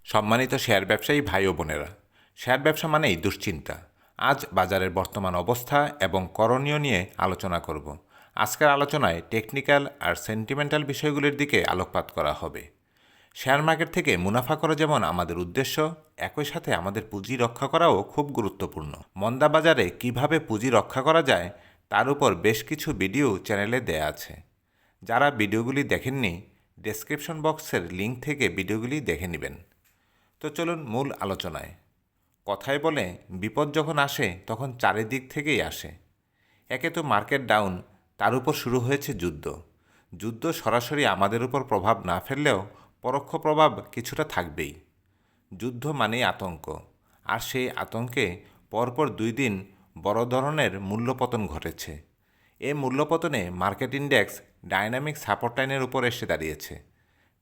সম্মানিত শেয়ার ব্যবসায়ী ভাই ও বোনেরা, শেয়ার ব্যবসা মানেই দুশ্চিন্তা। আজ বাজারের বর্তমান অবস্থা এবং করণীয় নিয়ে আলোচনা করব। আজকের আলোচনায় টেকনিক্যাল আর সেন্টিমেন্টাল বিষয়গুলির দিকে আলোকপাত করা হবে। শেয়ার মার্কেট থেকে মুনাফা করা যেমন আমাদের উদ্দেশ্য, একই সাথে আমাদের পুঁজি রক্ষা করাও খুব গুরুত্বপূর্ণ। মন্দা বাজারে কিভাবে পুঁজি রক্ষা করা যায় তার উপর বেশ কিছু ভিডিও চ্যানেলে দেয়া আছে। যারা ভিডিওগুলি দেখেননি, ডেসক্রিপশন বক্সের লিঙ্ক থেকে ভিডিওগুলি দেখে নেবেন। তো চলুন মূল আলোচনায়। কথায় বলে বিপদ যখন আসে তখন চারিদিক থেকেই আসে। একে তো মার্কেট ডাউন, তার উপর শুরু হয়েছে যুদ্ধ। যুদ্ধ সরাসরি আমাদের উপর প্রভাব না ফেললেও পরোক্ষ প্রভাব কিছুটা থাকবেই। যুদ্ধ মানেই আতঙ্ক, আর সেই আতঙ্কে পরপর 2 দিন বড় ধরনের মূল্যপতন ঘটেছে। এই মূল্যপতনে মার্কেট ইন্ডেক্স ডাইনামিক সাপোর্ট লাইনের উপর এসে দাঁড়িয়েছে।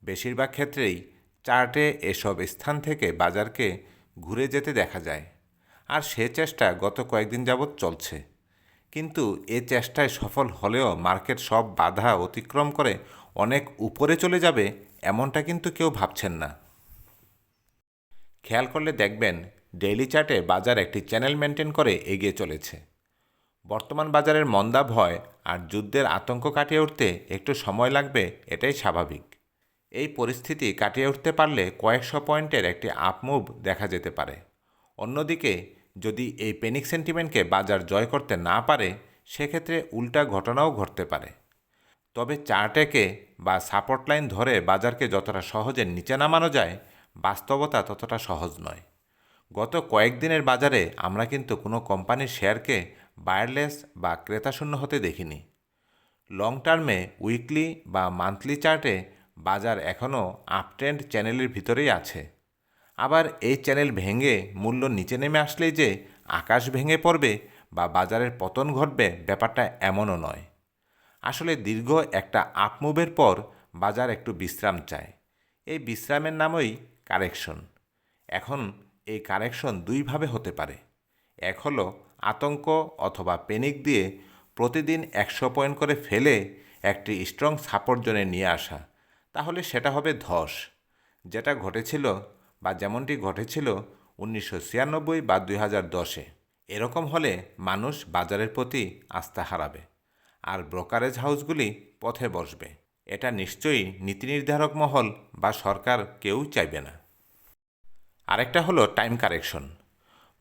বেশিরভাগ ক্ষেত্রেই চার্টে এসব স্থান থেকে বাজারকে ঘুরে যেতে দেখা যায়, আর সে চেষ্টা গত কয়েকদিন যাবৎ চলছে। কিন্তু এ চেষ্টায় সফল হলেও মার্কেট সব বাধা অতিক্রম করে অনেক উপরে চলে যাবে এমনটা কিন্তু কেউ ভাবছেন না। খেয়াল করলে দেখবেন ডেইলি চার্টে বাজার একটি চ্যানেল মেনটেন করে এগিয়ে চলেছে। বর্তমান বাজারের মন্দা ভয় আর যুদ্ধের আতঙ্ক কাটিয়ে উঠতে একটু সময় লাগবে, এটাই স্বাভাবিক। এই পরিস্থিতি কাটিয়ে উঠতে পারলে কয়েকশো পয়েন্টের একটি আপমুভ দেখা যেতে পারে। অন্যদিকে যদি এই প্যানিক সেন্টিমেন্টকে বাজার জয় করতে না পারে, সেক্ষেত্রে উল্টা ঘটনাও ঘটতে পারে। তবে চার্টেকে বা সাপোর্ট লাইন ধরে বাজারকে যতটা সহজে নিচে নামানো যায়, বাস্তবতা ততটা সহজ নয়। গত কয়েকদিনের বাজারে আমরা কিন্তু কোনো কোম্পানির শেয়ারকে বায়ারলেস বা ক্রেতাশূন্য হতে দেখিনি। লং টার্মে উইকলি বা মান্থলি চার্টে বাজার এখনও আপট্রেন্ড চ্যানেলের ভিতরেই আছে। আবার এই চ্যানেল ভেঙে মূল্য নিচে নেমে আসলেই যে আকাশ ভেঙে পড়বে বা বাজারের পতন ঘটবে, ব্যাপারটা এমনও নয়। আসলে দীর্ঘ একটা আপমুভের পর বাজার একটু বিশ্রাম চায়। এই বিশ্রামের নামই কারেকশন। এখন এই কারেকশন দুইভাবে হতে পারে। এক হলো আতঙ্ক অথবা প্যানিক দিয়ে প্রতিদিন 100 পয়েন্ট করে ফেলে একটি স্ট্রং সাপোর্ট জোনে নিয়ে আসা, তাহলে সেটা হবে ধস, যেটা ঘটেছিল বা যেমনটি ঘটেছিল 1996 বা 2010-এ। এরকম হলে মানুষ বাজারের প্রতি আস্থা হারাবে, আর ব্রোকারেজ হাউসগুলি পথে বসবে। এটা নিশ্চয়ই নীতি নির্ধারক মহল বা সরকার কেউ চাইবে না। আরেকটা হলো টাইম কারেকশন।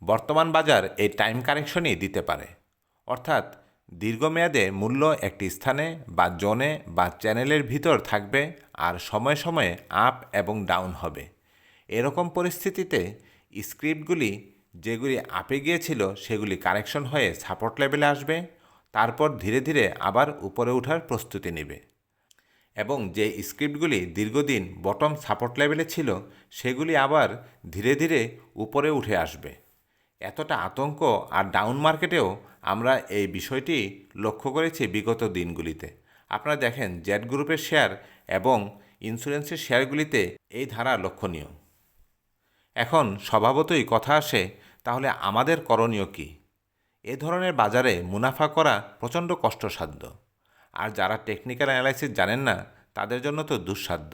বর্তমান বাজার এই টাইম কারেকশনই দিতে পারে, অর্থাৎ দীর্ঘমেয়াদে মূল্য একটি স্থানে বা জোনে বা চ্যানেলের ভিতর থাকবে আর সময়ে সময়ে আপ এবং ডাউন হবে। এরকম পরিস্থিতিতে স্ক্রিপ্টগুলি যেগুলি আপে গিয়েছিল সেগুলি কারেকশন হয়ে সাপোর্ট লেভেলে আসবে, তারপর ধীরে ধীরে আবার উপরে ওঠার প্রস্তুতি নেবে। এবং যে স্ক্রিপ্টগুলি দীর্ঘদিন বটম সাপোর্ট লেভেলে ছিল সেগুলি আবার ধীরে ধীরে উপরে উঠে আসবে। এতটা আতঙ্ক আর ডাউন মার্কেটেও আমরা এই বিষয়টি লক্ষ্য করেছি বিগত দিনগুলিতে। আপনারা দেখেন জেড গ্রুপের শেয়ার এবং ইন্স্যুরেন্সের শেয়ারগুলিতে এই ধারা লক্ষণীয়। এখন স্বভাবতই কথা আসে, তাহলে আমাদের করণীয় কী? এ ধরনের বাজারে মুনাফা করা প্রচণ্ড কষ্টসাধ্য, আর যারা টেকনিক্যাল অ্যানালাইসিস জানেন না তাদের জন্য তো দুঃসাধ্য।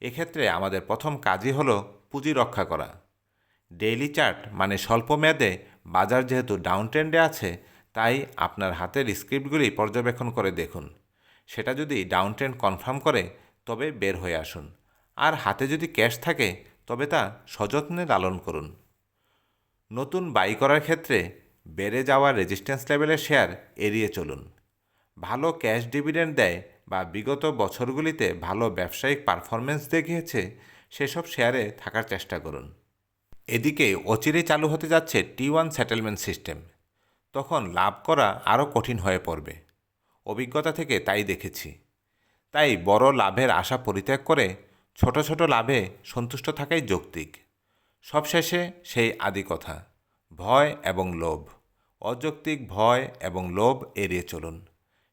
এক্ষেত্রে আমাদের প্রথম কাজই হলো পুঁজি রক্ষা করা। ডেইলি চার্ট মানে স্বল্প মেয়াদে বাজার যেহেতু ডাউন ট্রেন্ডে আছে, তাই আপনার হাতের স্ক্রিপ্টগুলি পর্যবেক্ষণ করে দেখুন। সেটা যদি ডাউন ট্রেন্ড কনফার্ম করে তবে বের হয়ে আসুন, আর হাতে যদি ক্যাশ থাকে তবে তা সযত্নে লালন করুন। নতুন বাই করার ক্ষেত্রে বেড়ে যাওয়া রেজিস্ট্যান্স লেভেলের শেয়ার এড়িয়ে চলুন। ভালো ক্যাশ ডিভিডেন্ড দেয় বা বিগত বছরগুলিতে ভালো ব্যবসায়িক পারফরমেন্স দেখিয়েছে সেসব শেয়ারে থাকার চেষ্টা করুন। এদিকে অচিরেই চালু হতে যাচ্ছে T1 সেটেলমেন্ট সিস্টেম। তখন লাভ করা আরও কঠিন হয়ে পড়বে। অভিজ্ঞতা থেকে তাই দেখেছি। তাই বড় লাভের আশা পরিত্যাগ করে ছোট ছোট লাভে সন্তুষ্ট থাকাই যৌক্তিক। সবশেষে সেই আদি কথা, ভয় এবং লোভ। অযৌক্তিক ভয় এবং লোভ এড়িয়ে চলুন।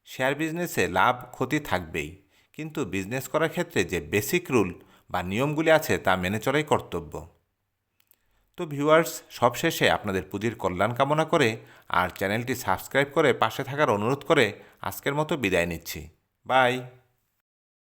শেয়ার বিজনেসে লাভ ক্ষতি থাকবেই, কিন্তু বিজনেস করার ক্ষেত্রে যে বেসিক রুল বা নিয়মগুলি আছে তা মেনে চলাই কর্তব্য। তো ভিউয়ার্স, সবশেষে আপনাদের পুঁজির কল্যাণ কামনা করে আর চ্যানেলটি সাবস্ক্রাইব করে পাশে থাকার অনুরোধ করে আজকের মতো বিদায় নিচ্ছি। বাই।